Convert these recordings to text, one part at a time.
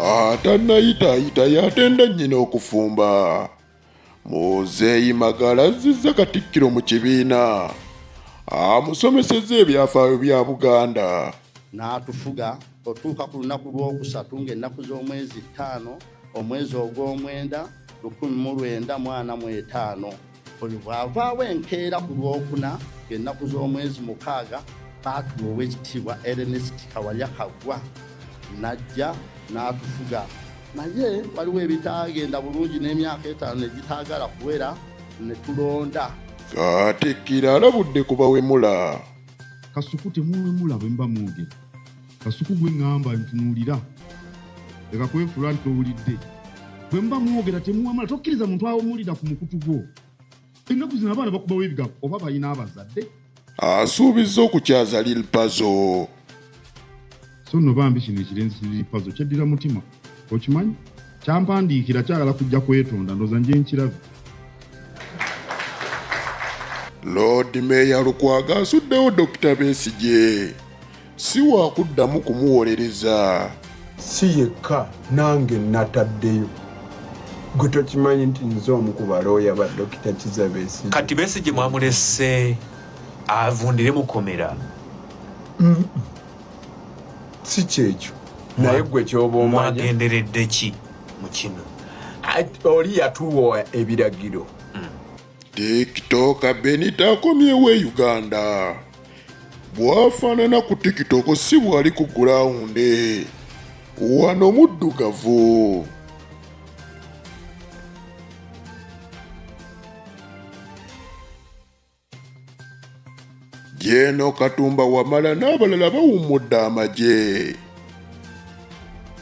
Atannayitaayita yatenda nnyina okufumba. Muzeeyi Magala azzizza Katikkiro mu kibiina amusomesezza ebyafaayo bya Buganda. N'atufuga otuuka ku lunaku lw'okusatu ng'ennaku z'omwezi 5 omwezi ogw'omwenda 1945. Oyo bw'avaawo enkeera ku lwokuna ng'ennaku z'omwezi 6 baatuwa Oweekitiibwa Ernest Kawalya Kaggwa n'ajja n'atufuga. Naye waliwo ebitaagenda bulungi n'emyaka 5 egitaagala kuwera ne tulonda. Katikkiro alabudde ku bawemula. Kasuku temuwemula bwe mba mwogera. Kasuku gwe ngamba ntunuulira. Leka kwefuula nti owulidde. Bwe mba mwogera temuwamala tokkiriza muntu awumulira ku mukutu gwo. Ennaku zino abaana bakubawo ebigambo oba balina abazadde. Asuubizza okukyaza Lil Puzzle. So nno bambi kino ekirenzi Lil Puzzle kyeddira mutima. Okimanyi? Kyampandiikira kyagala kujja kwetonda ndoza nje nkirabe. Lord Mayor Lukwago asuddewo Dr. Besigye. Si wakuddamu kumuwolereza. Si yekka nange nataddeyo. Gwe tokimanyi nti nze omu ku balooya ba Dr. Kizza Besigye. Kati Besigye mwamulese avundire mukomera. Si kyekyo. Naye gwe kyoba omanyi. Mwagenderedde ki mu kino? Oli yatuwa ebiragiro. TikTok Benita akomyewo e Uganda. Bwafaanana ku TikTok si bwali ku gulawunde. Wano muddugavu. Jeno Katumba Wamala n'abalala bawummudde amagye.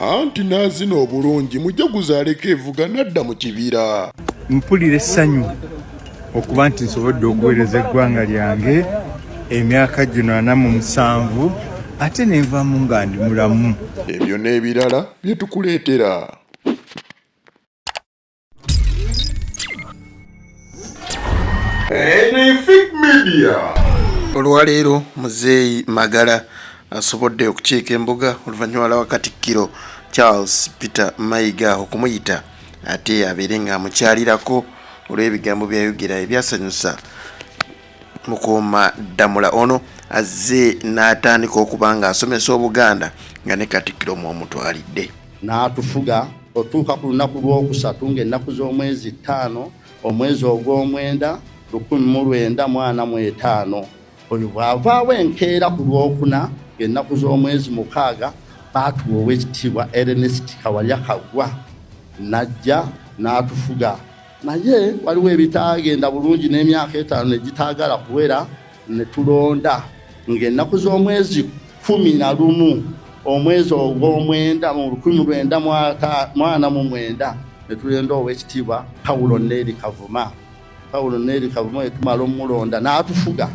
Anti naazina obulungi mujaguzo aleka evuga nadda mu kibira. Mpulira essanyu okuba nti nsobodde okuweereza eggwanga lyange emyaka gino 47 ate nenvaamu nga ndi mulamu. Ebyo n'ebirala bye tukuleetera. Enefik Media. Olwaleero Muzeeyi Magala asobodde okukiika embuga oluvannyuma lwa Katikkiro Charles Peter Mayiga okumuyita ate abeere nga amukyalirako olw'ebigambo byayogera ebyasanyusa Mukuuma Ddamula. Ono azze n'atandika okuba nga asomesa Obuganda nga ne Katikkiro mw'omutwalidde. N'atufuga otuuka ku lunaku lw'okusatu ng'ennaku z'omwezi 5 omwezi ogw'omwenda 1945. Oyo bw'avaawo enkeera ku lwokuna ng'ennaku z'omwezi 6 baatuwa Oweekitiibwa Ernest Kawalya Kaggwa n'ajja n'atufuga. Naye waliwo ebitaagenda bulungi n'emyaka 5 egitaagala kuwera ne tulonda ng'ennaku z'omwezi 11 omwezi ogw'omwenda mu 1949 ne tulonda Oweekitiibwa Paulo Neri Kavuma. Paulo Neri Kavuma etumala omulonda n'atufuga.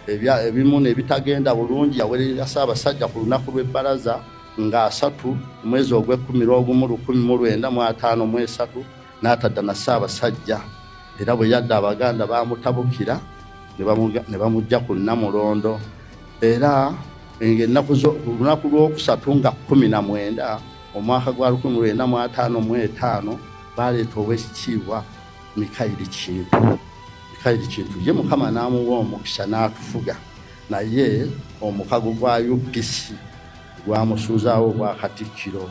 Ebimu nebitagenda bulungi yaweerera Ssaabasajja ku lunaku lw'ebbalaza nga 3 omwezi ogw'Ekkumiroogumu 1953 n'atadda na Ssaabasajja. Era bwe yadda Abaganda baamutabukira ne bamugja ku Namulondo. Era ng'ennaku lunaku lw'okusatu nga 19 omwaka gwa 1955 baleeta Oweekitiibwa Mikaeli Kintu. Kintu ye Mukama n'amuwa omukisa n'atufuga. Naye omukago gwa UPC gwamusuuzaawo obwa Katikkiro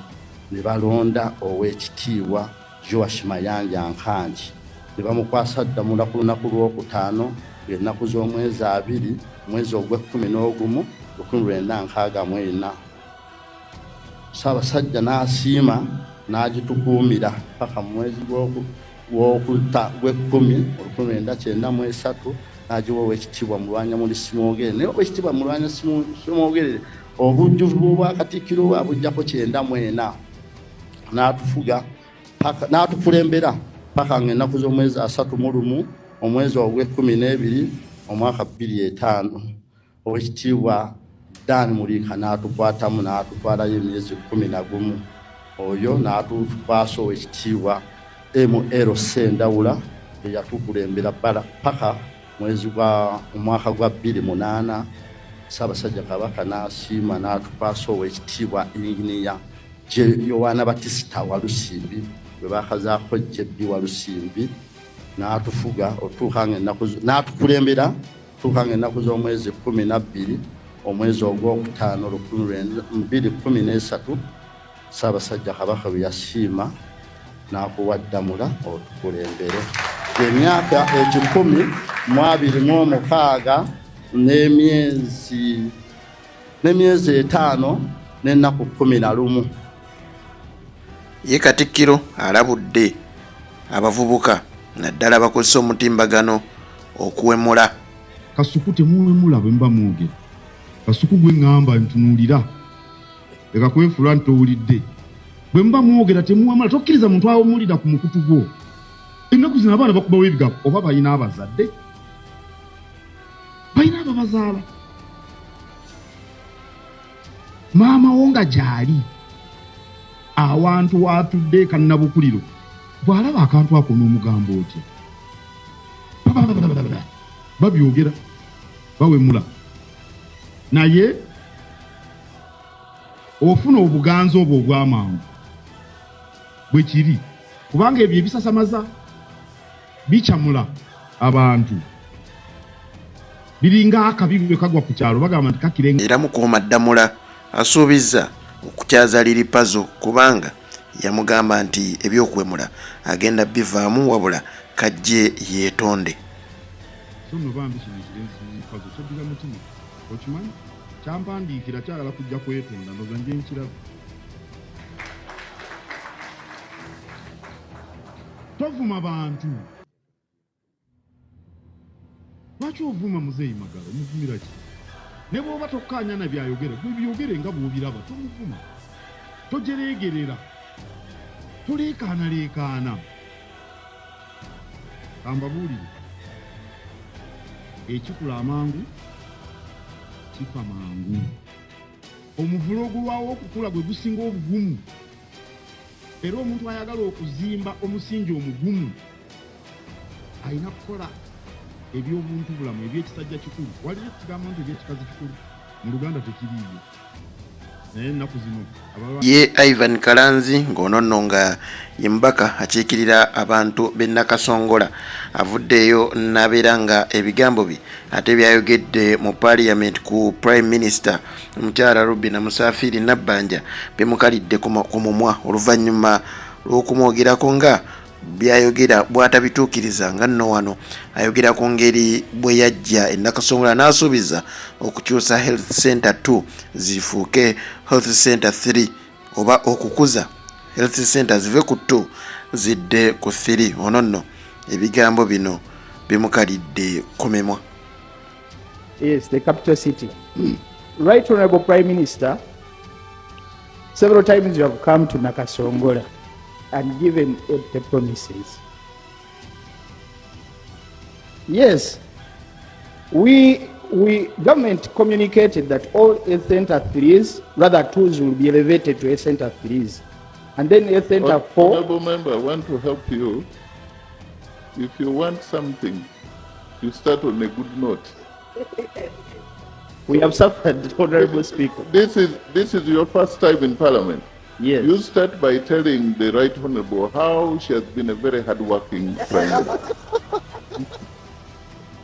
ne balonda Oweekitiibwa Joash Mayanja Nkanji. Ne bamukwasa dda mu lunaku lw'okutaano ng'ennaku z'omwezi 2 omwezi ogw'Ekkumiroogumu 1964. Ssaabasajja n'asiima n'agitukuumira paka mu mwezi gw'Ekkumi 1993 n'agiwa Oweekitiibwa Mulwanyammuli Simwogere. Naye Oweekitiibwa Mulwanyammuli Simwogere obujjuvu bwa Katikkiro bwabujjako 94. N'atufuga n'atukulembera paka ng'ennaku z'omwezi 31 omwezi ogw'Ekkuminebiri omwaka 2005 Oweekitiibwa Dan Mulika n'atukwatamu n'atutwalayo emyezi 11. Oyo n'atukwasa Oweekitiibwa ML Sendawula eyatukulembera paka mwezi gwa omwaka gwa 2008 Ssaabasajja Kabaka n'asiima n'atukwasa Oweekitiibwa Inginiya Yowaana Batisita wa Lusimbi bwe bakazaako JB wa Lusimbi n'atufuga otuukanga ennaku n'atukulembera tuukanga ennaku z'omwezi 12 omwezi ogwokutaano 2013 Ssaabasajja Kabaka bwe yasiima n'akuwa Ddamula otukulembere. Emyaka 1026 n'emyezi 5 n'ennaku 11. Ye Katikkiro alabudde abavubuka naddala bakozesa omutimbagano okuwemula. Kasuku temuwemula bwe mba mwogera. Kasuku gwe ŋŋamba ntunuulira. Leka kwefula nti owulidde. Bwe mba mwogera temuwemula tokkiriza muntu awumulira ku mukutu gwo. Ennaku zino abaana bakubawo ebigambo oba balina abazadde. Balina ababazaala. Maama wo nga gyali awantu watudde kannabukuliro bw'alaba akantu ako n'omugambo otya babyogera bawemula naye ofuna obuganzi obwo obw'amangu bwe kiri kubanga ebyo ebisasamaza bikyamula abantu biringa akabi bwe kagwa ku kyalo bagamba nti kakirenga. Era Mukuuma Ddamula asuubizza okukyaza Liripazo kubanga yamugamba nti ebyokwemula agenda bivaamu wabula kajje yeetonde. Sono bambi kino ekirenzi Liripazo kyaddiga mutima okimanyi kyampandiikira kyagala kujja kwetonda ndoza nje nkiraba. Tovuma bantu. Lwaki ovuma Muzeeyi Magalo omuvumira ki? Ne bw'oba tokkaanya na byayogera gwe byogere nga bw'obiraba tomuvuma tojereegerera toleekaanaleekaana. Kambabuulire ekikula amangu kifa mangu. Omuvulo ogulwawo okukula gwe gusinga obugumu era omuntu ayagala okuzimba omusingi omugumu alina kukola ebyobuntu bulamu ebyekisajja kikulu. Waliyo ekigambo nti ebyekikazi kikulu mu Luganda tekiriiyo naye ennaku zino ye Ivan Kalanzi ng'onono nga ye mubaka akiikirira abantu b'e Nakasongola avuddeeyo n'abeera nga ebigambo bye ate byayogedde mu Parliament ku Prime Minister omukyala Robinah Musafiri Nabbanja bimukalidde ku mumwa oluvannyuma lw'okumwogerako nga byayogera bw'atabituukiriza nga nno wano ayogera ku ngeri bwe yajja e Nakasongola n'asuubiza okukyusa Health Center 2 zifuuke Health Center 3 oba okukuza Health Center zive ku 2 zidde ku 3. Ono nno ebigambo bino bimukalidde ku mimwa. Yes, the capital city. Right Honorable Prime Minister, several times you have come to Nakasongola and given empty promises. Yes, government communicated that all Health Center 3s, rather 2s, will be elevated to Health Center 3s. And then Health Center 4. Honorable Member, I want to help you. If you want something, you start on a good note. We have suffered, Honorable Speaker. This is your first time in Parliament. Yes. You start by telling the Right Honorable how she has been a very hard-working Prime Minister.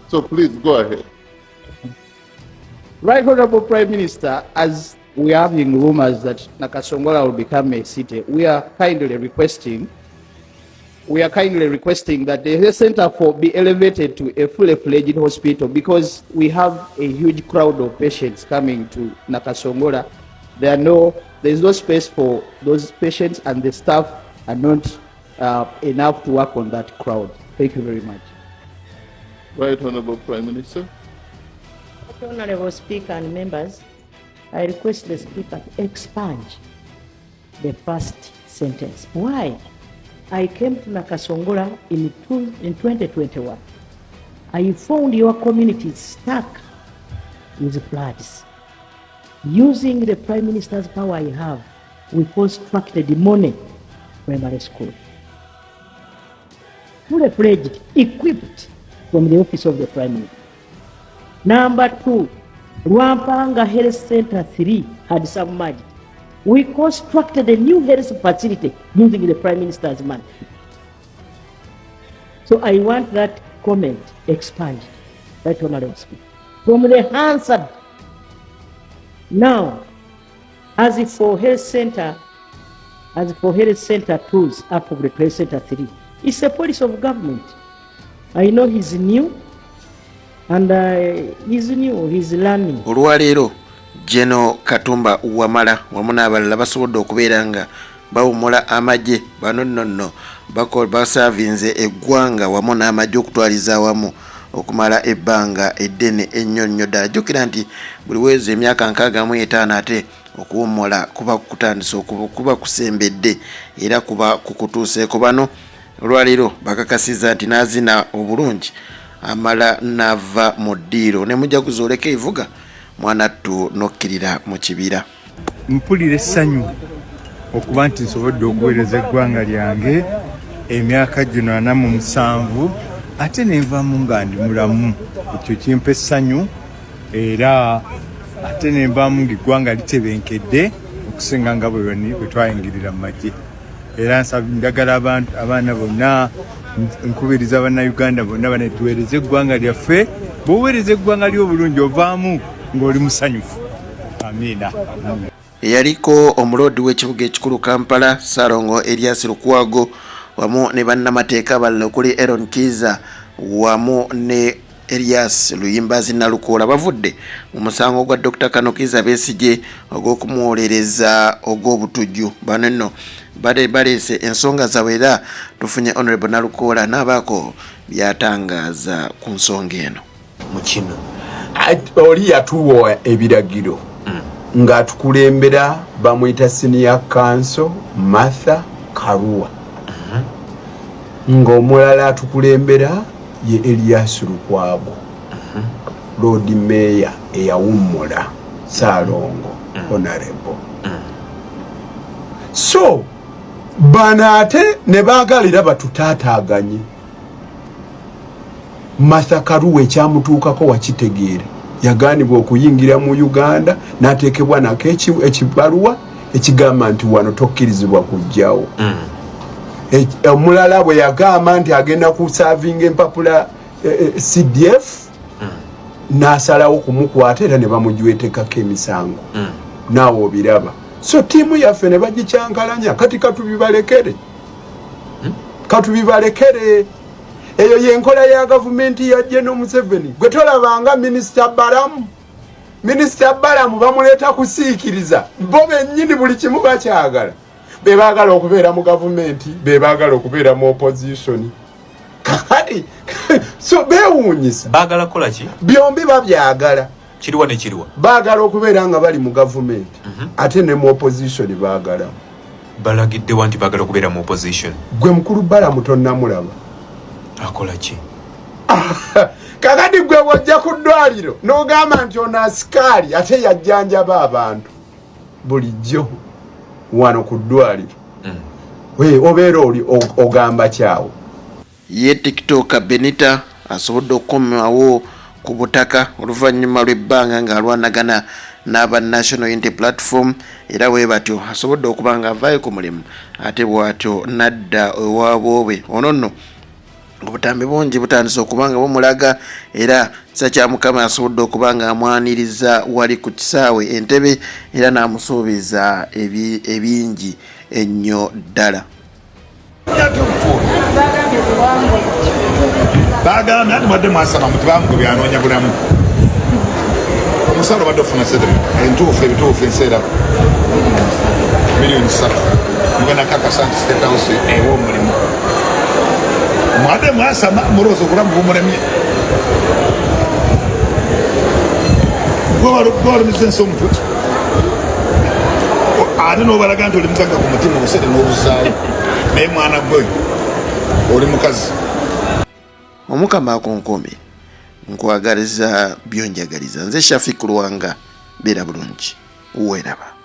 So please go ahead. Right Honorable Prime Minister, as we are having rumors that Nakasongola will become a city, we are kindly requesting that the Health Center 4 be elevated to a fully-fledged hospital because we have a huge crowd of patients coming to Nakasongola. There is no space for those patients and the staff are not enough to work on that crowd. Thank you very much. Right Honorable Prime Minister. Honorable Speaker and members, I request the Speaker to expunge the first sentence. Why? I came to Nakasongola in 2021. I found your community stuck with floods. Using the Prime Minister's power I have, we constructed the Mone Primary School. Fully fledged, equipped from the office of the Prime Minister. Number 2, Rwampanga Health Center 3 had submerged. We constructed a new health facility using the Prime Minister's money. So I want that comment expanded, Right Honorable Speaker. From the Hansard, now, as for health center tools up of the Press Center 3, it's a policy of government. I know he's new, and he's learning. Olwaleero General Katumba Wamala wamu n'abalala basobodde okubeera nga bawummula amagye bano nno basavinze eggwanga wamu n'amagye okutwaliza awamu okumala ebbanga eddene ennyo nnyo ddala. Jjukira nti buli wezi emyaka 65 ate okuwummula kuba kutandise kuba kusembedde era kuba kukutuuseeko. Bano olwaleero bakakasiza nti n'azina obulungi amala nava mu ddiiro ne mujaguzi oleka evuga mwana ttu nokkirira mu kibira. Mpulira essanyu okuba nti nsobodde okuweereza eggwanga lyange emyaka gino 47 ate nenvamu nga ndi mulamu. Ekyo kimpa essanyu era ate nenvamu ng'eggwanga litebenkedde okusinga nga bwe twayingirira mu magye. Era ndagala abaana bonna nkubiriza bannayuganda bonna banetuweereze eggwanga lyaffe. Bw'oweereza eggwanga ly'obulungi ovaamu ng'oli musanyufu. Amiina. Yaliko omuloodi w'ekibuga ekikulu Kampala Ssalongo Elias Lukwago wamu ne bannamateeka abalala okuli Aaron Kiza wamu ne Elias Luyimbazi Nalukoola bavudde mu musango gwa Dr. Kano Kiza Besigye ogw'okumuwolereza ogw'obutujju. Bano nno baleese ensonga zaabwe era tufunye Honorable Nalukoola n'abaako byatangaaza ku nsonga eno. Mu kino oli yatuwa ebiragiro ng'atukulembera bamuyita Senior Counsel Martha Karua ng'omulala atukulembera ye Elias Lukwago Lord Mayor eyawummula Ssalongo Honorable. So bano ate ne baagalira batutaataaganye. Martha Karua ekyamutuukako wakitegeera yagaanibwa okuyingira mu Uganda n'ateekebwa nako ekibaluwa ekigamba nti wano tokkirizibwa kujjawo. Omulala bwe yagamba nti agenda kusavinga empapula CDF n'asalawo kumukwata era ne bamujwetekako emisango. Naawe obiraba. So tiimu yaffe ne bagikyankalanya kati katubibalekere. Katubibalekere. Eyo yenkola ya gavumenti ya General Museveni. Gwe tolabanga Minister Balamu bamuleta kusiikiriza. Bo bennyini buli kimu bakyagala. Be baagala okubeera mu gavumenti, be baagala okubeera mu opposition. Kati so beewuunyisa. Baagala kola ki? Byombi babyagala. Kiriwa ne kiriwa. Baagala okubeera nga bali mu gavumenti. Ate ne mu opposition baagala. Balagidde wanti baagala okubeera mu opposition. Gwe mukulu Balamu tonnamulaba. Akola ki? Kakati gwe wajja ku ddwaliro n'ogamba nti ono asikaali ate yajjanjaba abantu bulijjo wano ku ddwaliro. Obeera oli ogamba kyawo. Ye TikTok Benita asobodde okukomawo ku butaka oluvannyuma lw'ebbanga ng'alwanagana n'aba National Unity Platform era bwe batyo asobodde okuba nga avaayo ku mulimu ate bw'atyo nadda ewaabwe. Ono nno obutambi bungi butandise okuba nga bumulaga era Sakya Mukama asobodde okuba nga amwaniriza wali ku kisaawe Entebbe era n'amusuubiza ebingi ennyo ddala. Bagambye ati badde mwasaba muti bamugobya anoonya bulamu. Omusaala badde ofuna sente entuufu ebituufu enseera miliyoni 3 mugenda kakasa nti State House ewa omulimu. Mwade mwasaba mulowooza obulamu bumulemye. Gwalumiza ensi omutwe ate n'obalaga nti oli mugagga ku mutima obusere n'obuzaayo naye mwana gwe oli mukazi. Omukama akonkomye nkwagaliza byonjagaliza. Nze Shafiq Luwanga beera bulungi. Uweraba.